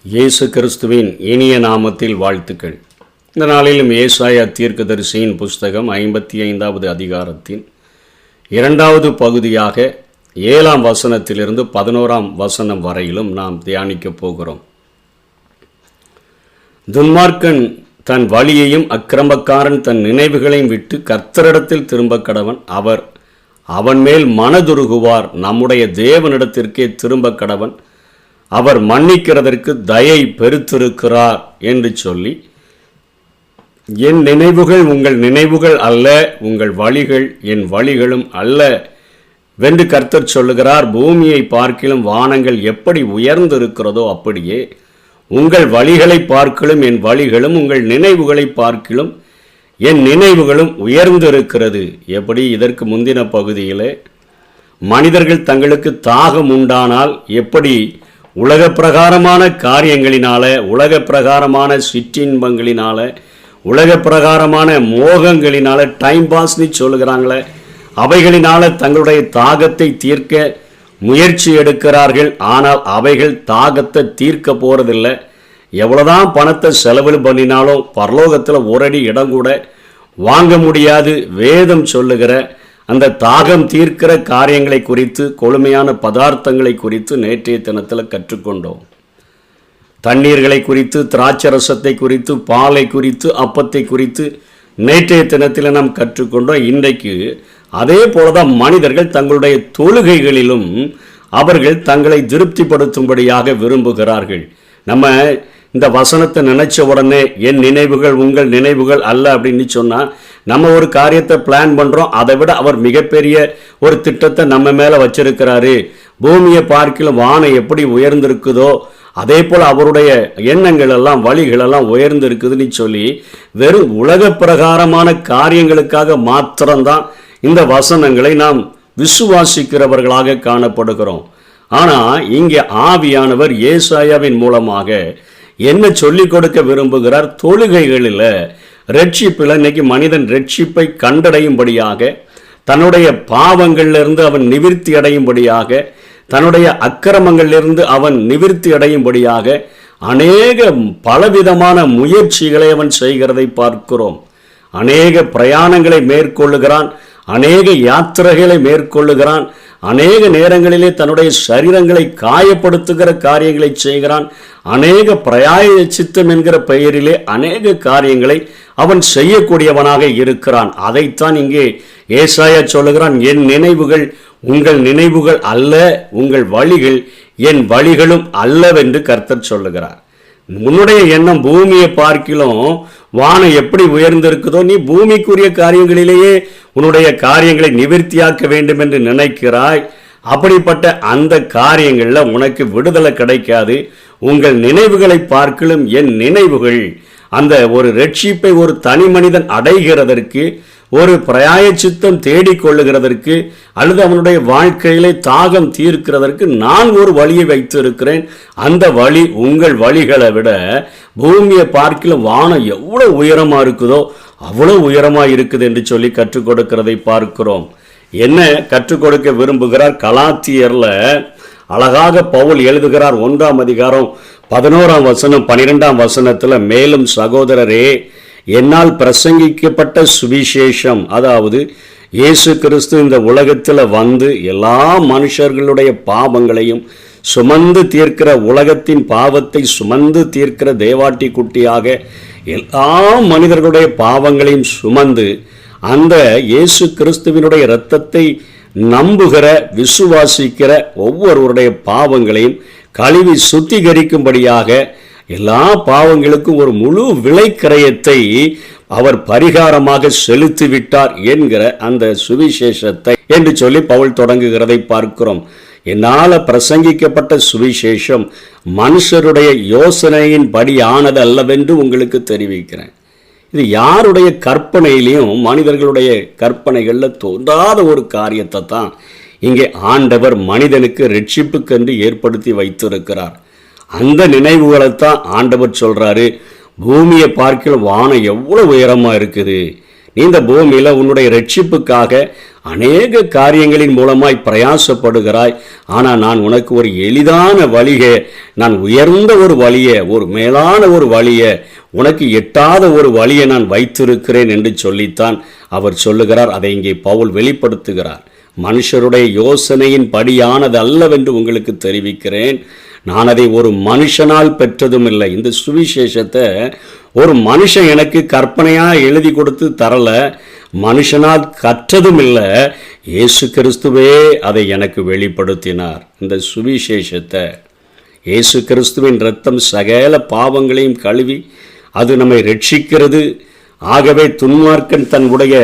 இயேசு கிறிஸ்துவின் இனிய நாமத்தில் வாழ்த்துக்கள். இந்த நாளிலும் ஏசாயா தீர்க்கதரிசியின் புஸ்தகம் 55வது அதிகாரத்தின் 2வது பகுதியாக 7ஆம் வசனத்திலிருந்து 11ஆம் வசனம் வரையிலும் நாம் தியானிக்கப் போகிறோம். துன்மார்க்கன் தன் வழியையும் அக்கிரமக்காரன் தன் நினைவுகளையும் விட்டு கர்த்தரிடத்தில் திரும்ப கடவன். அவன் மேல் மனதுருகுவார். நம்முடைய தேவனிடத்திற்கே திரும்ப கடவன். அவர் மன்னிக்கிறதற்கு தயை பெருத்திருக்கிறார் என்று சொல்லி, என் நினைவுகள் உங்கள் நினைவுகள் அல்ல, உங்கள் வழிகள் என் வழிகளும் அல்ல வென்று கர்த்தர் சொல்லுகிறார். பூமியை பார்க்கிலும் வானங்கள் எப்படி உயர்ந்திருக்கிறதோ அப்படியே உங்கள் வழிகளை பார்க்கிலும் என் வழிகளும், உங்கள் நினைவுகளை பார்க்கிலும் என் நினைவுகளும் உயர்ந்திருக்கிறது. எப்படி? இதற்கு முந்தின பகுதியில் மனிதர்கள் தங்களுக்கு தாகம் உண்டானால் எப்படி உலக பிரகாரமான காரியங்களினால, உலக பிரகாரமான சிற்றின்பங்களினால, உலக பிரகாரமான மோகங்களினால, டைம் பாஸ்னு சொல்லுகிறாங்களே, அவைகளினால தங்களுடைய தாகத்தை தீர்க்க முயற்சி எடுக்கிறார்கள். ஆனால் அவைகள் தாகத்தை தீர்க்க போகிறதில்லை. எவ்வளோதான் பணத்தை செலவு பண்ணினாலும் பரலோகத்தில் ஒரு அடி இடம் கூட வாங்க முடியாது. வேதம் சொல்லுகிற அந்த தாகம் தீர்க்கிற காரியங்களை குறித்து, கொழுமையான பதார்த்தங்களை குறித்து நேற்றைய தினத்தில் கற்றுக்கொண்டோம். தண்ணீர்களை குறித்து, திராட்சரசத்தை குறித்து, பாலை குறித்து, அப்பத்தை குறித்து நேற்றைய தினத்தில் நாம் கற்றுக்கொண்டோம். இன்றைக்கு அதே போலதான் மனிதர்கள் தங்களுடைய தொழுகைகளிலும் அவர்கள் தங்களை திருப்திப்படுத்தும்படியாக விரும்புகிறார்கள். நம்ம இந்த வசனத்தை நினைச்ச உடனே என் நினைவுகள் உங்கள் நினைவுகள் அல்ல அப்படின்னு சொன்னால், நம்ம ஒரு காரியத்தை பிளான் பண்ணுறோம். அதை விட அவர் மிகப்பெரிய ஒரு திட்டத்தை நம்ம மேலே வச்சிருக்கிறாரு. பூமியை பார்க்கிலும் வானம் எப்படி உயர்ந்திருக்குதோ அதே போல் அவருடைய எண்ணங்கள் எல்லாம் வழிகளெல்லாம் உயர்ந்திருக்குதுன்னு சொல்லி வெறும் உலக பிரகாரமான காரியங்களுக்காக மாத்திரம்தான் இந்த வசனங்களை நாம் விசுவாசிக்கிறவர்களாக காணப்படுகிறோம். ஆனால் இங்கே ஆவியானவர் ஏசாயாவின் மூலமாக என்ன சொல்லிக் கொடுக்க விரும்புகிறார்? தொழுகைகளில் ரட்சிப்பில் இன்னைக்கு மனிதன் ரட்சிப்பை கண்டடையும்படியாக, தன்னுடைய பாவங்களிலிருந்து அவன் நிவிர்த்தி அடையும்படியாக, தன்னுடைய அக்கிரமங்களிலிருந்து அவன் நிவிர்த்தி அடையும்படியாக அநேக பலவிதமான முயற்சிகளை அவன் செய்கிறதை பார்க்கிறோம். அநேக பிரயாணங்களை மேற்கொள்ளுகிறான், அநேக யாத்திரைகளை மேற்கொள்ளுகிறான், அநேக நேரங்களிலே தன்னுடைய சரீரங்களை காயப்படுத்துகிற காரியங்களை செய்கிறான். அநேக பிராயச்சித்தம் என்கிற பெயரிலே அநேக காரியங்களை அவன் செய்யக்கூடியவனாக இருக்கிறான். அதைத்தான் இங்கே ஏசாயா சொல்லுகிறான், என் நினைவுகள் உங்கள் நினைவுகள் அல்ல, உங்கள் வழிகள் என் வழிகளும் அல்லவென்று கர்த்தர் சொல்லுகிறார். உன்னுடைய எண்ணம் பூமியை பார்க்கிலும் வானம் எப்படி உயர்ந்திருக்குதோ, நீ பூமிக்குரிய காரியங்களிலேயே உன்னுடைய காரியங்களை நிவர்த்தியாக்க வேண்டும் என்று நினைக்கிறாய். அப்படிப்பட்ட அந்த காரியங்களில் உனக்கு விடுதலை கிடைக்காது. உங்கள் நினைவுகளை பார்க்கிலும் என் நினைவுகள், அந்த ஒரு ரட்சிப்பை ஒரு தனி மனிதன் அடைகிறதற்கு, ஒரு பிராயச்சித்தம் தேடிக்கொள்ளுகிறதற்கு, அல்லது அவனுடைய வாழ்க்கையிலே தாகம் தீர்க்கிறதற்கு நான் ஒரு வழியை வைத்து இருக்கிறேன். அந்த வழி உங்கள் வழிகளை விட பூமியை பார்க்கிலும் வானம் எவ்வளோ உயரமாக இருக்குதோ அவ்வளோ உயரமாக இருக்குது என்று சொல்லி கற்றுக் கொடுக்கிறதை பார்க்கிறோம். என்ன கற்றுக் கொடுக்க விரும்புகிறார்? கலாத்தியர்ல அழகாக பவுல் எழுதுகிறார். 1ஆம் அதிகாரம் 11ஆம் வசனம் 12ஆம் வசனத்தில், மேலும் சகோதரரே, என்னால் பிரசங்கிக்கப்பட்ட சுவிசேஷம், அதாவது இயேசு கிறிஸ்து இந்த உலகத்தில் வந்து எல்லா மனுஷர்களுடைய பாவங்களையும் சுமந்து தீர்க்கிற, உலகத்தின் பாவத்தை சுமந்து தீர்க்கிற தேவாட்டி குட்டியாக எல்லா மனிதர்களுடைய பாவங்களையும் சுமந்து அந்த இயேசு கிறிஸ்துவினுடைய இரத்தத்தை நம்புகிற, விசுவாசிக்கிற ஒவ்வொருவருடைய பாவங்களையும் கழுவி சுத்திகரிக்கும்படியாக எல்லா பாவங்களுக்கும் ஒரு முழு விலைக்கிரயத்தை அவர் பரிகாரமாக செலுத்திவிட்டார் என்கிற அந்த சுவிசேஷத்தை என்று சொல்லி பவுல் தொடங்குகிறதை பார்க்கிறோம். என்னால் பிரசங்கிக்கப்பட்ட சுவிசேஷம் மனுஷருடைய யோசனையின் படி ஆனது அல்லவென்று உங்களுக்கு தெரிவிக்கிறேன். இது யாருடைய கற்பனையிலையும், மனிதர்களுடைய கற்பனைகளில் தோன்றாத ஒரு காரியத்தை தான் இங்கே ஆண்டவர் மனிதனுக்கு ரட்சிப்புக்கென்று ஏற்படுத்தி வைத்திருக்கிறார். அந்த நினைவுகளைத்தான் ஆண்டவர் சொல்கிறாரு, பூமியை பார்க்கிற வானம் எவ்வளோ உயரமாக இருக்குது, நீ இந்த பூமியில் உன்னுடைய ரட்சிப்புக்காக அநேக காரியங்களின் மூலமாய் பிரயாசப்படுகிறாய். ஆனால் நான் உனக்கு ஒரு எளிதான வழியை, நான் உயர்ந்த ஒரு வழியை, ஒரு மேலான ஒரு வழியை, உனக்கு எட்டாத ஒரு வழியை நான் வைத்திருக்கிறேன் என்று சொல்லித்தான் அவர் சொல்லுகிறார். அதை இங்கே பவுல் வெளிப்படுத்துகிறார். மனுஷருடைய யோசனையின் படியானது அல்லவென்று உங்களுக்கு தெரிவிக்கிறேன். நான் அதை ஒரு மனுஷனால் பெற்றதும் இல்லை. இந்த சுவிசேஷத்தை ஒரு மனுஷன் எனக்கு கற்பனையாக எழுதி கொடுத்து தரல, மனுஷனால் கற்றதும் இல்லை. இயேசு கிறிஸ்துவே அதை எனக்கு வெளிப்படுத்தினார். இந்த சுவிசேஷத்தை இயேசு கிறிஸ்துவின் இரத்தம் சகல பாவங்களையும் கழுவி அது நம்மை ரட்சிக்கிறது. ஆகவே துன்மார்க்கன் தன்னுடைய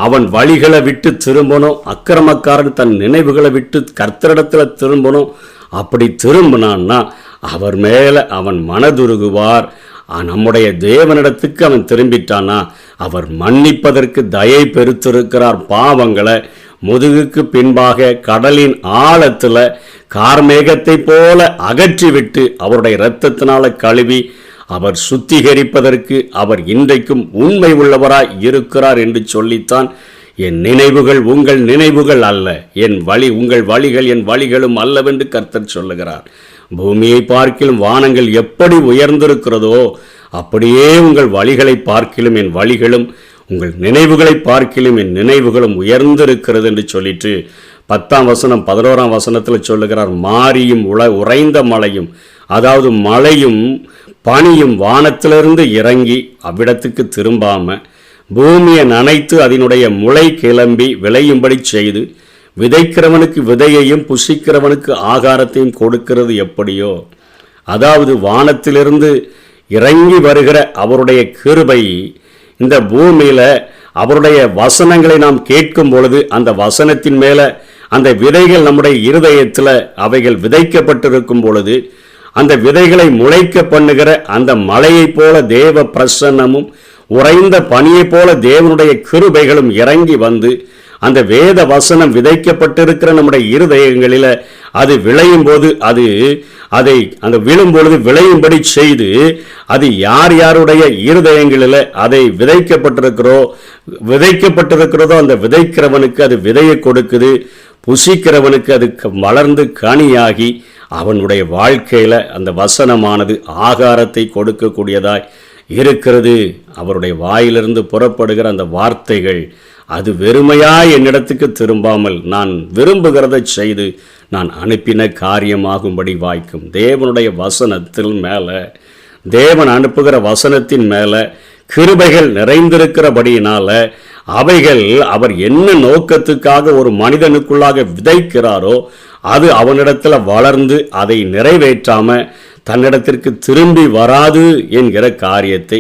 அவன் வழிகளை விட்டு திரும்பணும், அக்கிரமக்காரன் தன் நினைவுகளை விட்டு கர்த்தரிடத்தில் திரும்பணும். அப்படி திரும்பினான்னா அவர் மேலே அவன் மனதுருகுவார். நம்முடைய தேவனிடத்துக்கு அவன் திரும்பிட்டானா அவர் மன்னிப்பதற்கு தயை பெருத்திருக்கிறார். பாவங்களை முதுகுக்கு பின்பாக கடலின் ஆழத்தில் கார்மேகத்தை போல அகற்றிவிட்டு அவருடைய இரத்தத்தினால கழுவி அவர் சுத்திகரிப்பதற்கு அவர் இன்றைக்கும் உண்மை உள்ளவராய் இருக்கிறார் என்று சொல்லித்தான் என் நினைவுகள் உங்கள் நினைவுகள் அல்ல, என் வழி உங்கள் வழிகள் என் வழிகளும் அல்லவென்று கர்த்தர் சொல்லுகிறார். பூமியை பார்க்கிலும் வானங்கள் எப்படி உயர்ந்திருக்கிறதோ அப்படியே உங்கள் வழிகளை பார்க்கிலும் என் வழிகளும், உங்கள் நினைவுகளை பார்க்கிலும் என் நினைவுகளும் உயர்ந்திருக்கிறது என்று சொல்லிட்டு 10ஆம் வசனம் 11ஆம் வசனத்தில் சொல்லுகிறார். மாரியும் உறைந்த மழையும், அதாவது மழையும் பனியும் வானத்திலிருந்து இறங்கி அவ்விடத்துக்கு திரும்பாம பூமியை நனைத்து அதனுடைய முளை கிளம்பி விளையும்படி செய்து விதைக்கிறவனுக்கு விதையையும் புசிக்கிறவனுக்கு ஆகாரத்தையும் கொடுக்கிறது எப்படியோ, அதாவது வானத்திலிருந்து இறங்கி வருகிற அவருடைய கிருபை இந்த பூமியில் அவருடைய வசனங்களை நாம் கேட்கும் பொழுது அந்த வசனத்தின் மேலே அந்த விதைகள் நம்முடைய இருதயத்தில் அவைகள் விதைக்கப்பட்டிருக்கும் பொழுது அந்த விதைகளை முளைக்க பண்ணுகிற அந்த மழையைப் போல தேவ பிரசன்னமும் உறைந்த பனியைப் போல தேவனுடைய கிருபைகளும் இறங்கி வந்து அந்த வேத வசனம் விதைக்கப்பட்டிருக்கிற நம்முடைய இருதயங்களில் அது விளையும் போது அதை அந்த விழும்பொழுது விளையும்படி செய்து அது யார் யாருடைய இருதயங்களில் அதை விதைக்கப்பட்டிருக்கிறதோ அந்த விதைக்கிறவனுக்கு அது விதையை கொடுக்குது, புசிக்கிறவனுக்கு அது வளர்ந்து கனியாகி அவனுடைய வாழ்க்கையில் அந்த வசனமானது ஆகாரத்தை கொடுக்கக்கூடியதாய் இருக்கிறது. அவருடைய வாயிலிருந்து புறப்படுகிற அந்த வார்த்தைகள் அது வெறுமையாய் என்னிடத்துக்கு திரும்பாமல் நான் விரும்புகிறதை செய்து நான் அனுப்பின காரியமாகும்படி வாய்க்கும். தேவனுடைய வசனத்தின் மேலே, தேவன் அனுப்புகிற வசனத்தின் மேலே கிருபைகள் நிறைந்திருக்கிறபடியினால அவைகள் அவர் என்ன நோக்கத்துக்காக ஒரு மனிதனுக்குள்ளாக விதைக்கிறாரோ அது அவனிடத்தில் வளர்ந்து அதை நிறைவேற்றாம தன்னிடத்திற்கு திரும்பி வராது என்கிற காரியத்தை,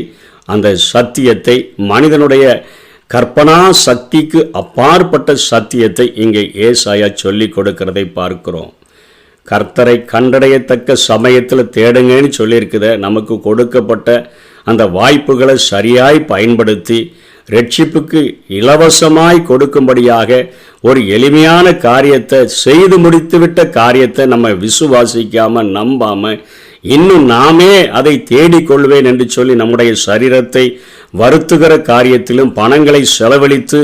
அந்த சத்தியத்தை, மனிதனுடைய கற்பனா சக்திக்கு அப்பாற்பட்ட சத்தியத்தை இங்கே ஏசாயா சொல்லி கொடுக்கிறதை பார்க்கிறோம். கர்த்தரை கண்டடையத்தக்க சமயத்தில் தேடுங்கன்னு சொல்லியிருக்குத. நமக்கு கொடுக்கப்பட்ட அந்த வாய்ப்புகளை சரியாய் பயன்படுத்தி ரட்சிப்புக்கு இலவசமாய் கொடுக்கும்படியாக ஒரு எளிமையான காரியத்தை செய்து முடித்துவிட்ட காரியத்தை நம்ம விசுவாசிக்காமல் நம்பாமல் இன்னும் நாமே அதை தேடிக்கொள்வேன் என்று சொல்லி நம்முடைய சரீரத்தை வருத்துகிற காரியத்திலும் பணங்களை செலவழித்து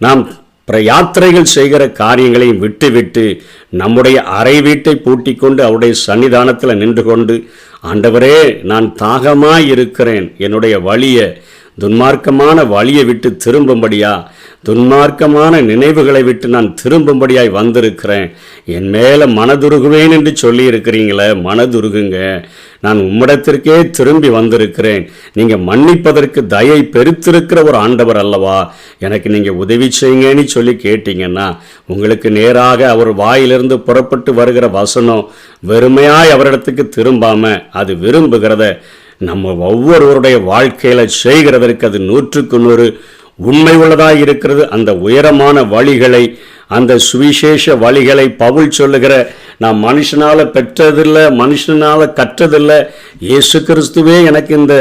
நாம் யாத்திரைகள் செய்கிற காரியங்களையும் விட்டுவிட்டு நம்முடைய அறை வீட்டை பூட்டிக் கொண்டு அவருடைய சன்னிதானத்தில் நின்று கொண்டு, ஆண்டவரே நான் தாகமாய் இருக்கிறேன், என்னுடைய வழியை துன்மார்க்கமான வழியை விட்டு திரும்பும்படியா, துன்மார்க்கமான நினைவுகளை விட்டு நான் திரும்பும்படியாய் வந்திருக்கிறேன், என் மேலே மனதுருகுவேன் என்று சொல்லி இருக்கிறீங்களே, மனதுருகுங்க, நான் உம்மிடத்திற்கே திரும்பி வந்திருக்கிறேன், நீங்கள் மன்னிப்பதற்கு தயை பெருத்திருக்கிற ஒரு ஆண்டவர் அல்லவா, எனக்கு நீங்கள் உதவி செய்யுங்கன்னு சொல்லி கேட்டீங்கன்னா உங்களுக்கு நேராக அவர் வாயிலிருந்து புறப்பட்டு வருகிற வசனம் வெறுமையாய் அவரிடத்துக்கு திரும்பாமல் அது விரும்புகிறத நம்ம ஒவ்வொருவருடைய வாழ்க்கையில் செய்கிறதற்கு அது 100க்கு 100 உண்மை உள்ளதாக இருக்கிறது. அந்த உயரமான வழிகளை, அந்த சுவிசேஷ வழிகளை பவுல் சொல்லுகிற நான் மனுஷனால் பெற்றதில்லை, மனுஷனால் கற்றதில்லை, இயேசு கிறிஸ்துவே எனக்கு இந்த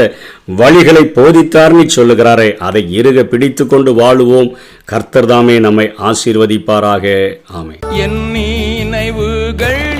வழிகளை போதித்தார்னு சொல்லுகிறாரே, அதை இறுக பிடித்து கொண்டு வாழுவோம். கர்த்தர் தாமே நம்மை ஆசீர்வதிப்பாராக. ஆமென். என் நினைவுகள்